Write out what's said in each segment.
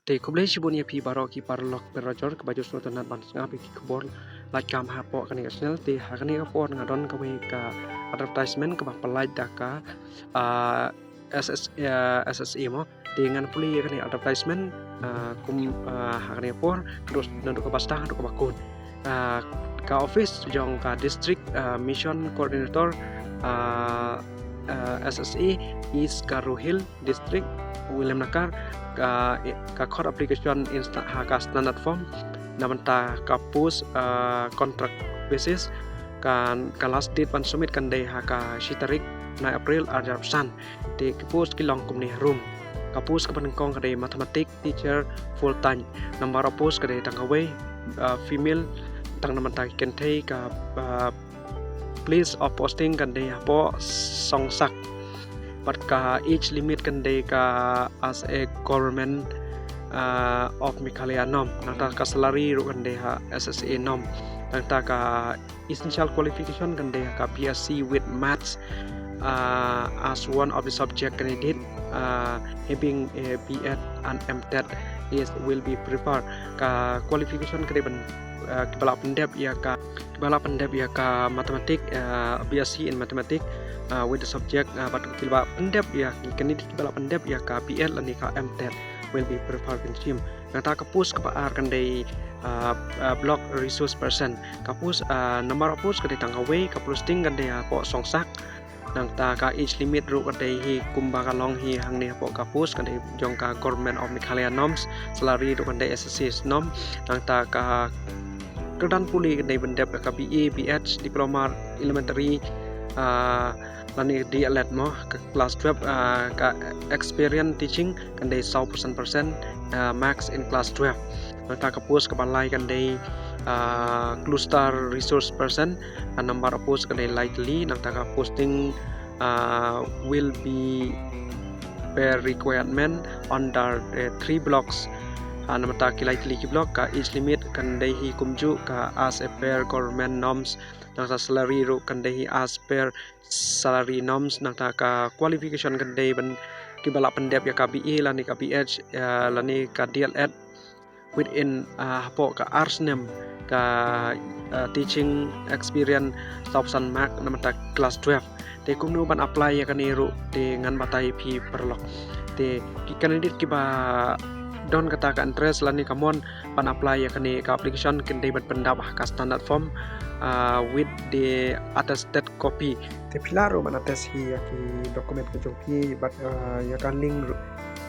te kublai shibunia pi baro ki parlok berajor ke baju suatu nat ban sanga pi kebor la kam ha po kan national te ha kan ko ngadon ka we ka advertisement ka pelai daka SSE mo dengan puli kan advertisement kum ha kan por terus nando ka basta nando ka bakun ka office jong ka district mission coordinator SSE is Garo Hill district Wallamnagar ka code application instant ka standard form namanta ka post contract basis kan last date pan submit kan day ka shitarik na April arjapsan de post kilong kumni room ka post ka panengkong ka day mathematics teacher full time number of post ka day tangaway female tang namanta kentei ka place of posting kan day po songsak but ka age limit kan day ka as a government of Meghalaya nom nangta ka salary ro kan day ha SSA nom nangta ka essential qualification kan day ka BSc with maths as one of the subject candidate having a B.Ed and M.Ted is will be preferred ka qualification kan ban kepala pendep ya ka matematik BSc in matematik with the subject but kepala pendep ya kandidat kepala pendep ya ka B.Ed lan ka M.Ted will be preferred in team nata kapus ka paar kan day block resource person kapus number of post ka day tangaway ka posting kan day po songsak nang ta ka age limit ru kan day hi kumba ka long hi hang ni po kapus kan day jong ka government of Meghalaya norms salary ru kan day SSC nom nang ta ka kedan puli kan day bendep ka BA BH diploma elementary lani di alat mo ke class 12 ka experience teaching kan day 100% max in class 12 nata ka post ka balai kan day cluster resource person number of post kan day likely nata ka posting will be per requirement under 3 blocks namata ki likely ki block ka age limit kan day hi kumju ka as a per government norms nang sa salary ro kan day as per salary norms nang ta ka qualification kan day ban ki bala pendep ya ka BA lani ka BH lani ka DLED within po ka arts nem ka teaching experience 1000 mark namata class 12 te kumno ban apply ya kan ro dengan batai pi perlok te ki candidate ki ba don kata ka interest lani kamon pan apply ya kani ka application kin day pendap ka standard form with the attested copy te pilaro man attest hi ya ki dokumen ke joki but ya kan link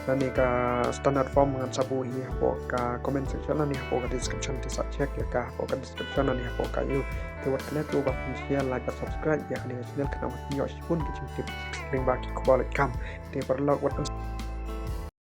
lani ka standard form ngan sabu hi po ka comment section lani po ka description ti sa check ya ka po ka description lani po ka you te wat kena tu ba share like subscribe ya kani channel kana wat yo sipun ki chip link ba ki ko kam te perlo wat